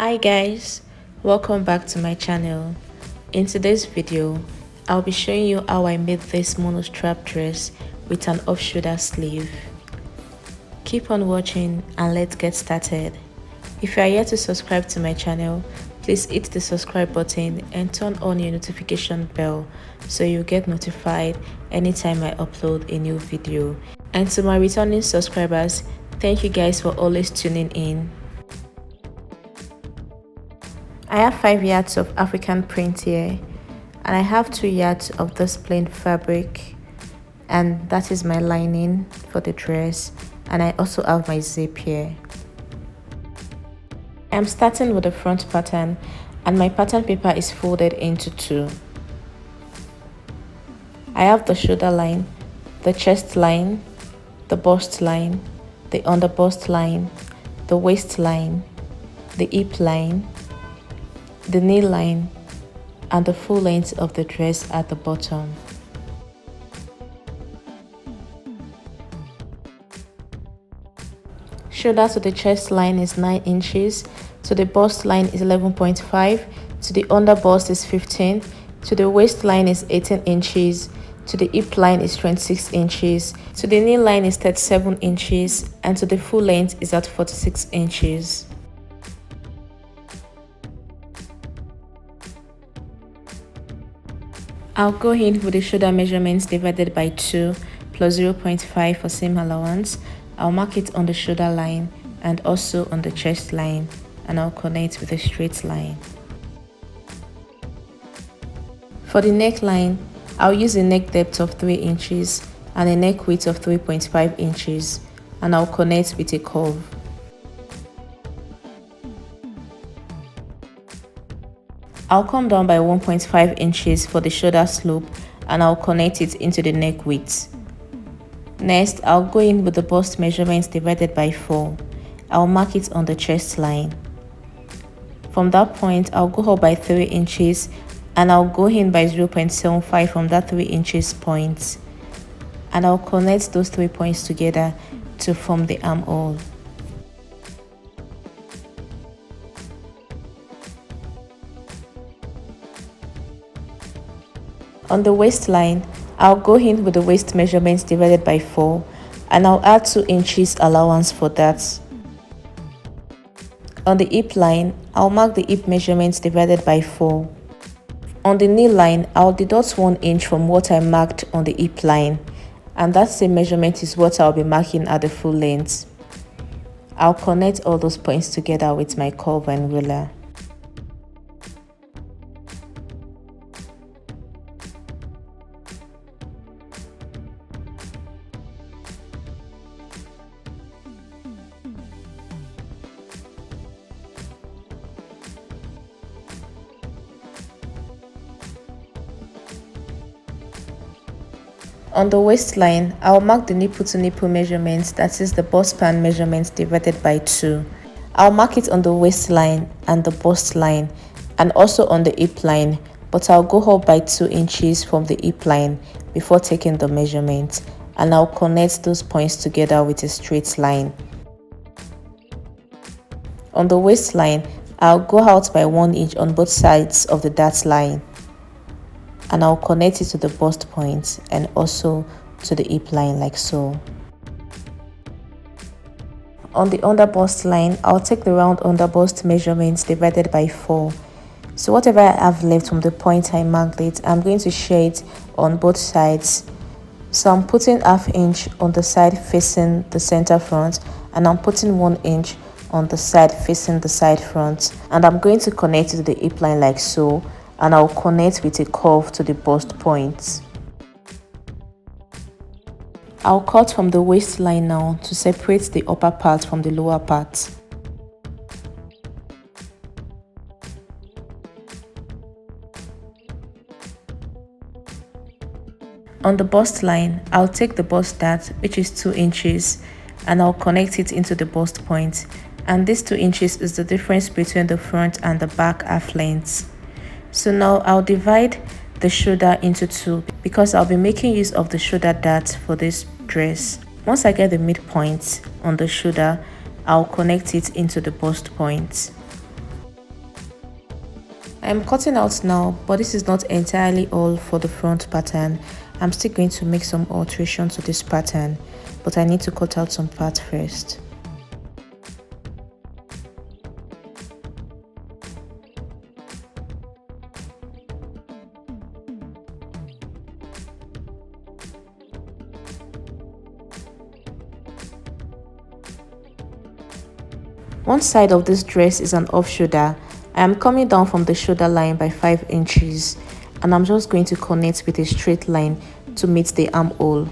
Hi guys, welcome back to my channel. In today's video, I'll be showing you how I made this monostrap dress with an off-shoulder sleeve. Keep on watching and let's get started. If you are yet to subscribe to my channel, please hit the subscribe button and turn on your notification bell so you get notified anytime I upload a new video. And to my returning subscribers, thank you guys for always tuning in. I have 5 yards of African print here, and I have 2 yards of this plain fabric, and that is my lining for the dress, and I also have my zip here. I'm starting with the front pattern, and my pattern paper is folded into 2. I have the shoulder line, the chest line, the bust line, the under bust line, the waist line, the hip line, the knee line, and the full length of the dress at the bottom. Shoulder to the chest line is 9 inches, to the bust line is 11.5, to the under bust is 15, to the waist line is 18 inches, to the hip line is 26 inches, to the knee line is 37 inches, and to the full length is at 46 inches. I'll go in with the shoulder measurements divided by 2 plus 0.5 for seam allowance. I'll mark it on the shoulder line and also on the chest line, and I'll connect with a straight line. For the neckline, I'll use a neck depth of 3 inches and a neck width of 3.5 inches, and I'll connect with a curve. I'll come down by 1.5 inches for the shoulder slope, and I'll connect it into the neck width. Next, I'll go in with the bust measurements divided by 4. I'll mark it on the chest line. From that point, I'll go up by 3 inches, and I'll go in by 0.75 from that 3 inches point, and I'll connect those 3 points together to form the armhole. On the waistline, I'll go in with the waist measurements divided by 4, and I'll add 2 inches allowance for that. On the hip line, I'll mark the hip measurements divided by 4. On the knee line, I'll deduct 1 inch from what I marked on the hip line, and that same measurement is what I'll be marking at the full length. I'll connect all those points together with my curve and ruler. On the waistline, I'll mark the nipple to nipple measurements, that is the bust span measurements divided by 2. I'll mark it on the waistline and the bust line, and also on the hip line, but I'll go up by 2 inches from the hip line before taking the measurement, and I'll connect those points together with a straight line. On the waistline, I'll go out by 1 inch on both sides of the dart line, and I'll connect it to the bust point and also to the hip line like so. On the under bust line, I'll take the round under bust measurements divided by 4. So whatever I have left from the point I marked it, I'm going to share it on both sides. So I'm putting ½ inch on the side facing the center front, and I'm putting 1 inch on the side facing the side front, and I'm going to connect it to the hip line like so, and I'll connect with a curve to the bust point. I'll cut from the waistline now to separate the upper part from the lower part. On the bust line, I'll take the bust dart, which is 2 inches, and I'll connect it into the bust point, and this 2 inches is the difference between the front and the back half lengths. So now I'll divide the shoulder into 2 because I'll be making use of the shoulder dart for this dress. Once I get the midpoint on the shoulder, I'll connect it into the bust point. I'm cutting out now, but this is not entirely all for the front pattern. I'm still going to make some alterations to this pattern, but I need to cut out some parts first. One side of this dress is an off shoulder. I am coming down from the shoulder line by 5 inches, and I'm just going to connect with a straight line to meet the armhole.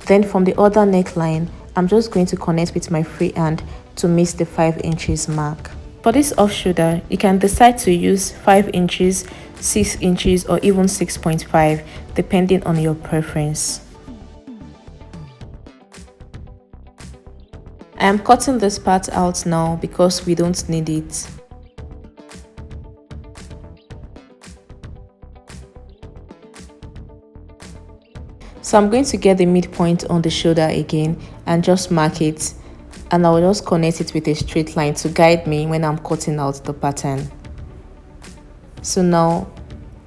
Then from the other neckline, I'm just going to connect with my free hand to meet the 5 inches mark. For this off shoulder, you can decide to use 5 inches, 6 inches, or even 6.5 depending on your preference. I am cutting this part out now because we don't need it. So I'm going to get the midpoint on the shoulder again and just mark it, and I'll just connect it with a straight line to guide me when I'm cutting out the pattern. So now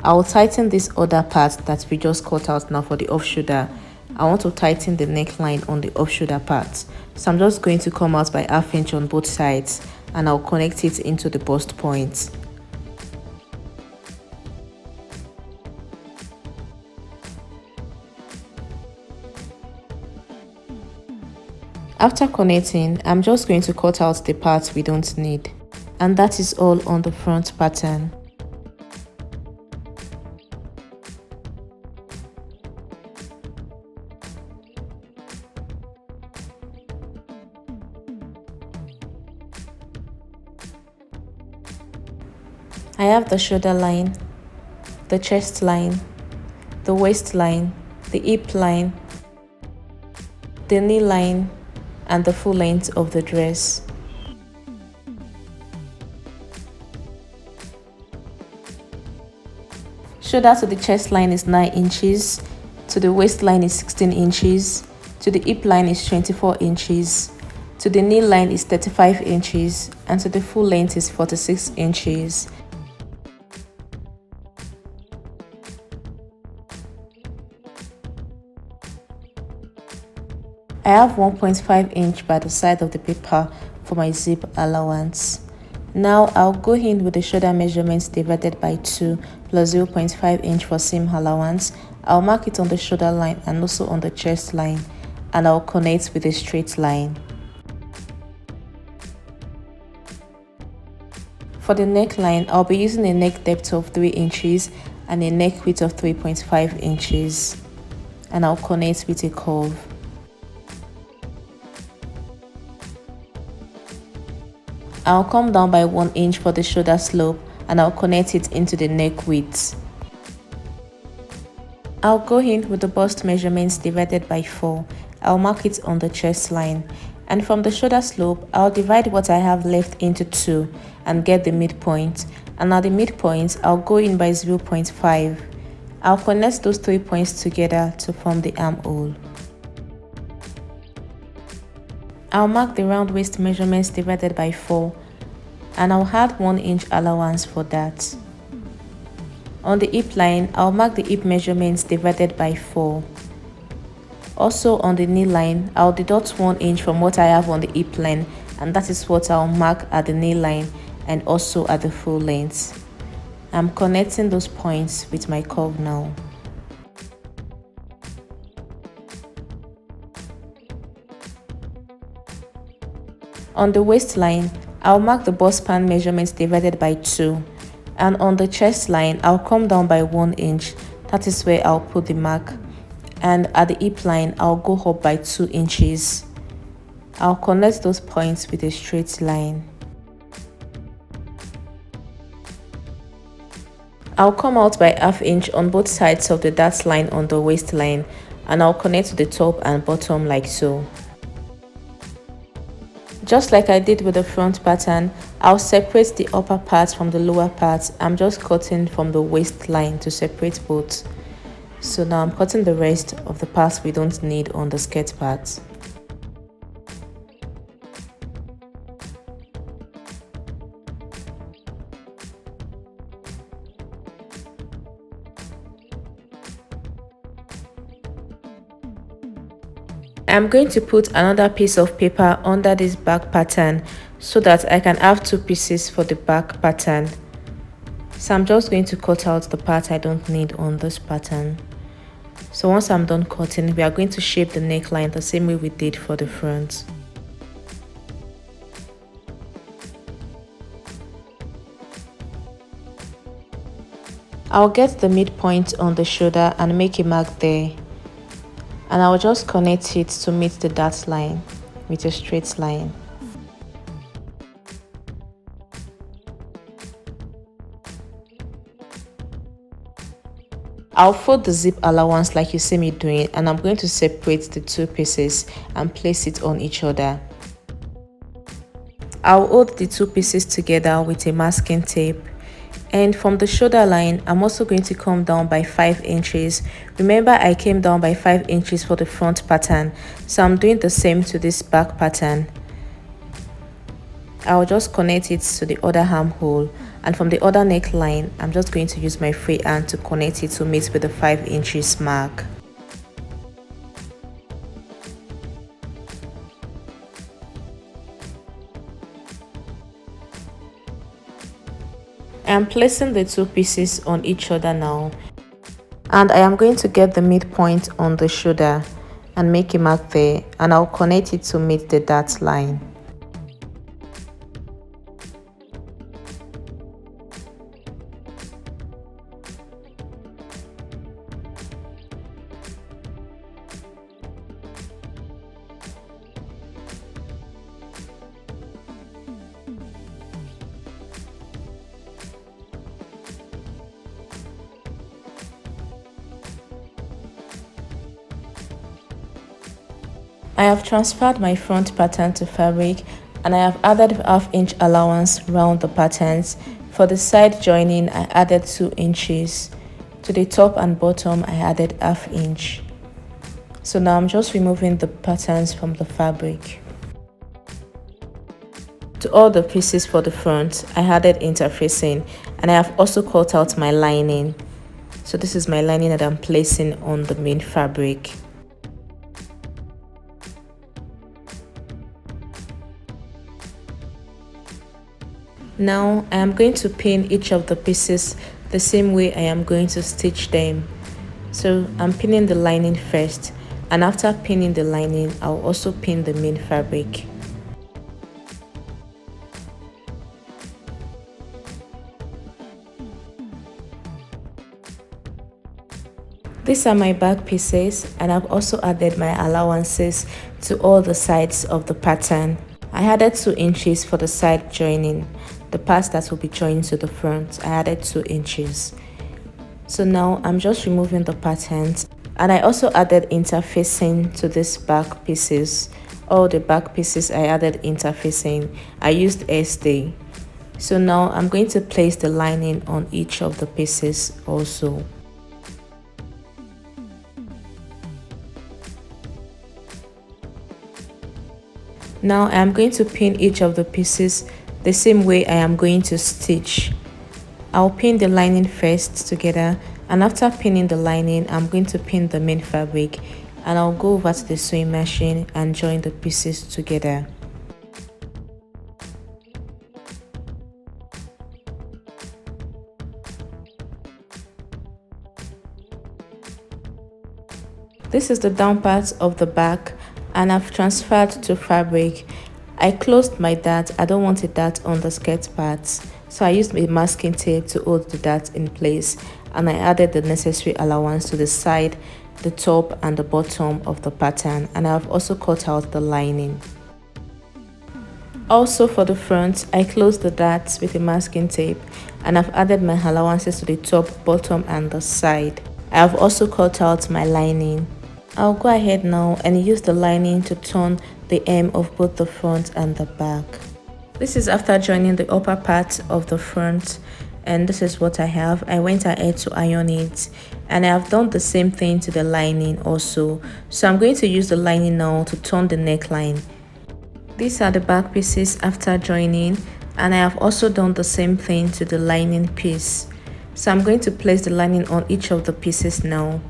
I'll tighten this other part that we just cut out now for the off shoulder. I want to tighten the neckline on the off shoulder part. So I'm just going to come out by ½ inch on both sides, and I'll connect it into the bust point. After connecting, I'm just going to cut out the parts we don't need. And that is all on the front pattern. I have the shoulder line, the chest line, the waist line, the hip line, the knee line, and the full length of the dress. Shoulder to the chest line is 9 inches, to the waist line is 16 inches, to the hip line is 24 inches, to the knee line is 35 inches, and to the full length is 46 inches. I have 1.5 inch by the side of the paper for my zip allowance. Now I'll go in with the shoulder measurements divided by 2 plus 0.5 inch for seam allowance. I'll mark it on the shoulder line and also on the chest line, and I'll connect with a straight line. For the neckline, I'll be using a neck depth of 3 inches and a neck width of 3.5 inches, and I'll connect with a curve. I'll come down by 1 inch for the shoulder slope, and I'll connect it into the neck width. I'll go in with the bust measurements divided by 4. I'll mark it on the chest line, and from the shoulder slope, I'll divide what I have left into 2 and get the midpoint, and at the midpoint, I'll go in by 0.5. I'll connect those 3 points together to form the armhole. I'll mark the round waist measurements divided by 4, and I'll add 1 inch allowance for that. On the hip line, I'll mark the hip measurements divided by 4. Also on the knee line, I'll deduct 1 inch from what I have on the hip line, and that is what I'll mark at the knee line and also at the full length. I'm connecting those points with my curve now. On the waistline, I'll mark the bust span measurements divided by 2, and on the chest line, I'll come down by 1 inch. That is where I'll put the mark, and at the hip line, I'll go up by 2 inches. I'll connect those points with a straight line. I'll come out by ½ inch on both sides of the dart line on the waistline, and I'll connect to the top and bottom like so. Just like I did with the front pattern, I'll separate the upper part from the lower part. I'm just cutting from the waistline to separate both. So now I'm cutting the rest of the parts we don't need on the skirt part. I'm going to put another piece of paper under this back pattern so that I can have two pieces for the back pattern. So I'm just going to cut out the part I don't need on this pattern. So once I'm done cutting, we are going to shape the neckline the same way we did for the front. I'll get the midpoint on the shoulder and make a mark there. And I'll just connect it to meet the dart line with a straight line. I'll fold the zip allowance like you see me doing, and I'm going to separate the two pieces and place it on each other. I'll hold the two pieces together with a masking tape. And from the shoulder line, I'm also going to come down by 5 inches. Remember, I came down by 5 inches for the front pattern, so I'm doing the same to this back pattern. I'll just connect it to the other armhole, and from the other neckline, I'm just going to use my free hand to connect it to meet with the 5 inches mark. I am placing the two pieces on each other now, and I am going to get the midpoint on the shoulder and make a mark there, and I'll connect it to meet the dart line. I have transferred my front pattern to fabric, and I have added half-inch allowance round the patterns. For the side joining, I added 2 inches. To the top and bottom, I added ½ inch. So now I'm just removing the patterns from the fabric. To all the pieces for the front, I added interfacing, and I have also cut out my lining. So this is my lining that I'm placing on the main fabric. Now I am going to pin each of the pieces the same way I am going to stitch them. So I'm pinning the lining first, and after pinning the lining, I'll also pin the main fabric. These are my back pieces, and I've also added my allowances to all the sides of the pattern. I added 2 inches for the side joining. The parts that will be joined to the front, I added 2 inches. So now I'm just removing the patterns, and I also added interfacing to these back pieces. All the back pieces I added interfacing. I used SD. So now I'm going to place the lining on each of the pieces also. Now I am going to pin each of the pieces the same way I am going to stitch. I'll pin the lining first together, and after pinning the lining, I'm going to pin the main fabric, and I'll go over to the sewing machine and join the pieces together. This is the down part of the back, and I've transferred to fabric. I closed my dart. I don't want a dart on the skirt parts, so I used a masking tape to hold the dart in place, and I added the necessary allowance to the side, the top and the bottom of the pattern, and I have also cut out the lining. Also for the front, I closed the darts with a masking tape, and I've added my allowances to the top, bottom and the side. I have also cut out my lining. I'll go ahead now and use the lining to turn the hem of both the front and the back. This is after joining the upper part of the front, and this is what I have. I went ahead to iron it, and I have done the same thing to the lining also. So I'm going to use the lining now to turn the neckline. These are the back pieces after joining, and I have also done the same thing to the lining piece. So I'm going to place the lining on each of the pieces now.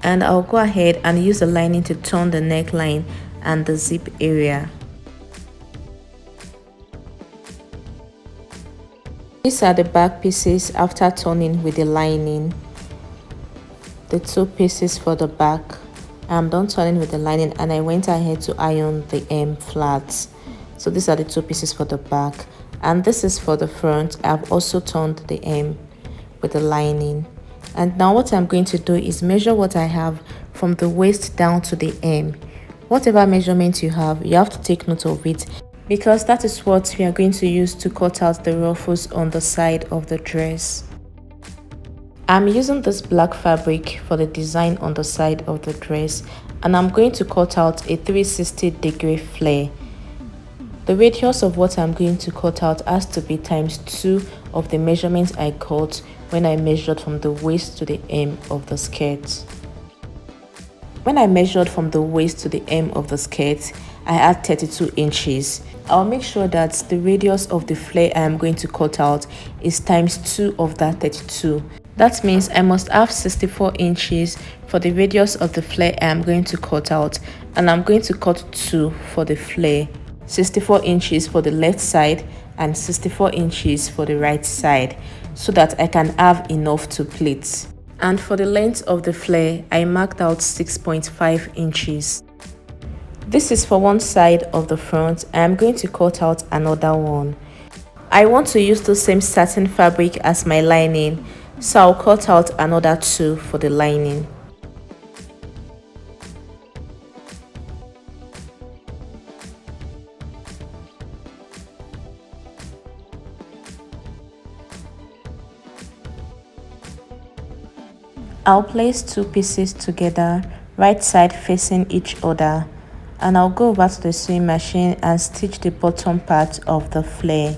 and I'll go ahead and use the lining to turn the neckline and the zip area. These are the back pieces after turning with the lining. The two pieces for the back. I'm done turning with the lining and I went ahead to iron the hem flat. So these are the two pieces for the back, and this is for the front. I've also turned the hem with the lining. And now what I'm going to do is measure what I have from the waist down to the hem. Whatever measurement you have to take note of it, because that is what we are going to use to cut out the ruffles on the side of the dress. I'm using this black fabric for the design on the side of the dress, and I'm going to cut out a 360-degree flare. The radius of what I'm going to cut out has to be ×2 of the measurements I cut when I measured from the waist to the hem of the skirt. When I measured from the waist to the hem of the skirt, I had 32 inches. I'll make sure that the radius of the flare I am going to cut out is ×2 of that 32. That means I must have 64 inches for the radius of the flare I am going to cut out, and I'm going to cut 2 for the flare. 64 inches for the left side and 64 inches for the right side, so that I can have enough to pleat. And for the length of the flare, I marked out 6.5 inches. This is for one side of the front. I am going to cut out another one. I want to use the same satin fabric as my lining, so I'll cut out another 2 for the lining. I'll place 2 pieces together, right side facing each other, and I'll go over to the sewing machine and stitch the bottom part of the flare.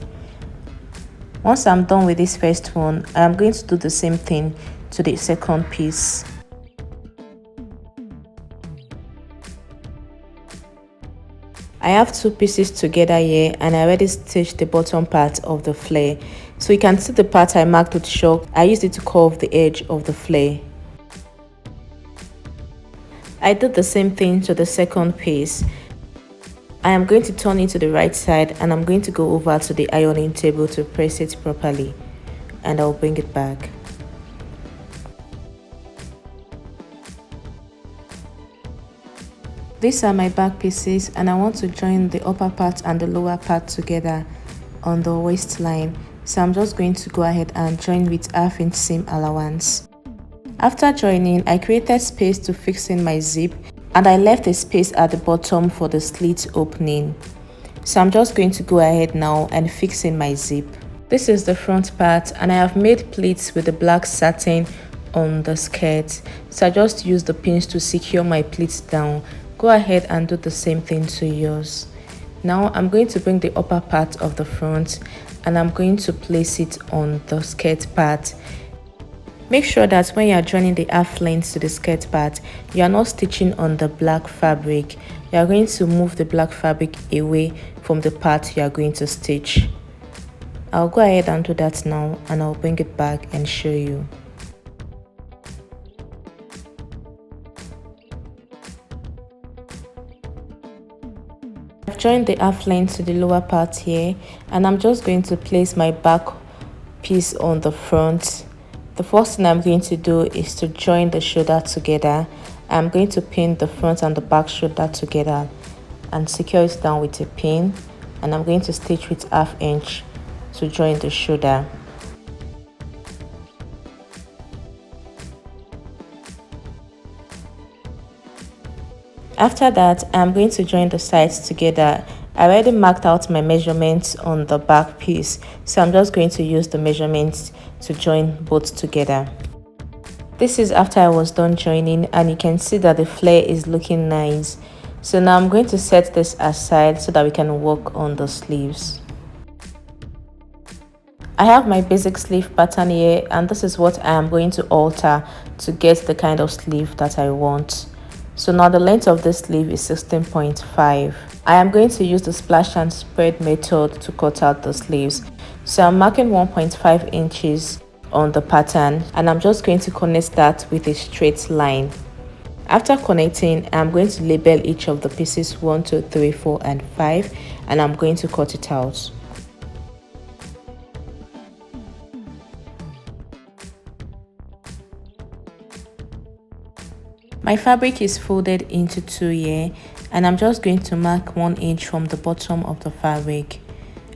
Once I'm done with this first one, I'm going to do the same thing to the second piece. I have 2 pieces together here, and I already stitched the bottom part of the flare. So you can see the part I marked with chalk. I used it to curve the edge of the flare. I did the same thing to the second piece. I am going to turn it to the right side, and I'm going to go over to the ironing table to press it properly, and I'll bring it back. These are my back pieces, and I want to join the upper part and the lower part together on the waistline. So I'm just going to go ahead and join with 1/2 inch seam allowance. After joining, I created space to fix in my zip, and I left a space at the bottom for the slit opening. So I'm just going to go ahead now and fix in my zip. This is the front part, and I have made pleats with the black satin on the skirt. So I just use the pins to secure my pleats down. Go ahead and do the same thing to yours. Now I'm going to bring the upper part of the front, and I'm going to place it on the skirt part. Make sure that when you are joining the half length to the skirt part, you are not stitching on the black fabric. You are going to move the black fabric away from the part you are going to stitch. I'll go ahead and do that now, and I'll bring it back and show you. I've joined the half length to the lower part here, and I'm just going to place my back piece on the front. The first thing I'm going to do is to join the shoulder together. I'm going to pin the front and the back shoulder together and secure it down with a pin, and I'm going to stitch with 1/2 inch to join the shoulder. After that, I'm going to join the sides together. I already marked out my measurements on the back piece, so I'm just going to use the measurements to join both together. This is after I was done joining, and you can see that the flare is looking nice. So now I'm going to set this aside so that we can work on the sleeves. I have my basic sleeve pattern here, and this is what I am going to alter to get the kind of sleeve that I want. So now the length of this sleeve is 16.5. I am going to use the splash and spread method to cut out the sleeves. So I'm marking 1.5 inches on the pattern, and I'm just going to connect that with a straight line. After connecting, I'm going to label each of the pieces 1, 2, 3, 4, and 5, and I'm going to cut it out. My fabric is folded into 2 here, and I'm just going to mark 1 inch from the bottom of the fabric,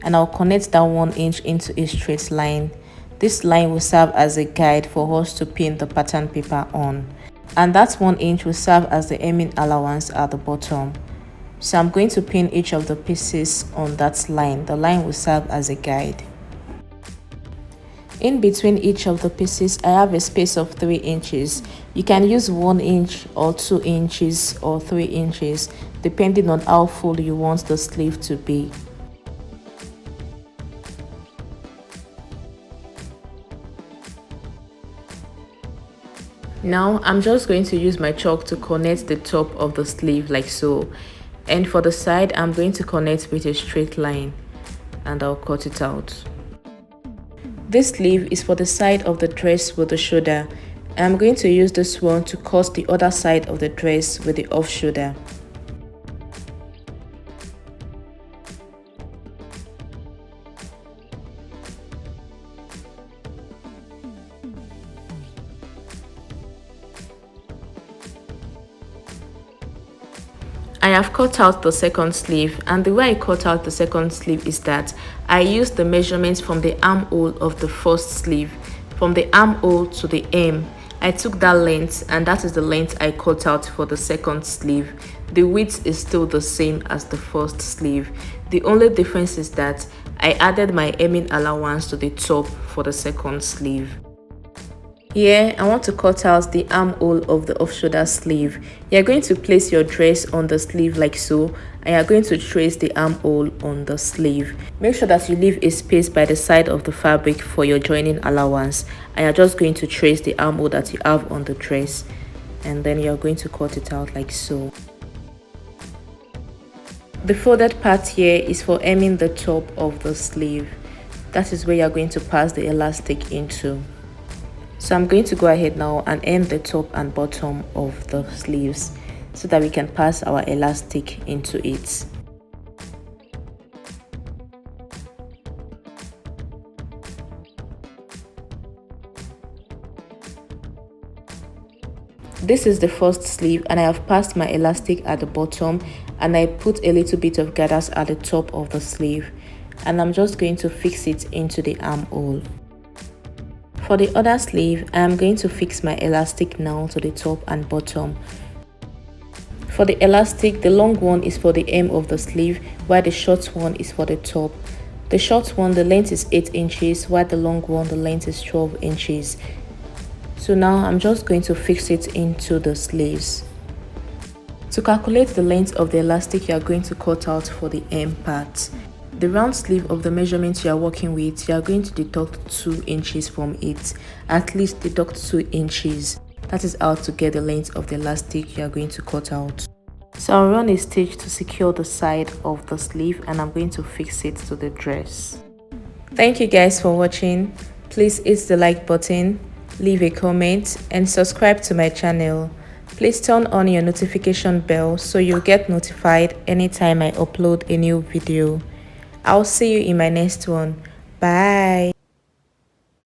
and I'll connect that 1 inch into a straight line. This line will serve as a guide for us to pin the pattern paper on, and that 1 inch will serve as the hemming allowance at the bottom. So I'm going to pin each of the pieces on that line. The line will serve as a guide. In between each of the pieces, I have a space of 3 inches. You can use 1 inch or 2 inches or 3 inches, depending on how full you want the sleeve to be. Now I'm just going to use my chalk to connect the top of the sleeve like so. And for the side, I'm going to connect with a straight line, and I'll cut it out. This sleeve is for the side of the dress with the shoulder. I'm going to use this one to cut the other side of the dress with the off shoulder. I have cut out the second sleeve, and the way I cut out the second sleeve is that I used the measurements from the armhole of the first sleeve. From the armhole to the hem, I took that length, and that is the length I cut out for the second sleeve. The width is still the same as the first sleeve. The only difference is that I added my hemming allowance to the top for the second sleeve. Here, I want to cut out the armhole of the off-shoulder sleeve. You are going to place your dress on the sleeve like so, and you are going to trace the armhole on the sleeve. Make sure that you leave a space by the side of the fabric for your joining allowance, and you are just going to trace the armhole that you have on the dress, and then you are going to cut it out like so. The folded part here is for hemming the top of the sleeve. That is where you are going to pass the elastic into. So I'm going to go ahead now and hem the top and bottom of the sleeves so that we can pass our elastic into it. This is the first sleeve, and I have passed my elastic at the bottom, and I put a little bit of gathers at the top of the sleeve, and I'm just going to fix it into the armhole. For the other sleeve, I am going to fix my elastic now to the top and bottom. For the elastic, the long one is for the hem of the sleeve, while the short one is for the top. The short one, the length is 8 inches, while the long one, the length is 12 inches. So now I'm just going to fix it into the sleeves. To calculate the length of the elastic you are going to cut out for the hem part, the round sleeve of the measurement you are working with, you are going to deduct 2 inches from it. At least deduct 2 inches. That is how to get the length of the elastic you are going to cut out. So I'll run a stitch to secure the side of the sleeve, and I'm going to fix it to the dress. Thank you guys for watching. Please hit the like button, leave a comment, and subscribe to my channel. Please turn on your notification bell so you'll get notified anytime I upload a new video. I'll see you in my next one. Bye.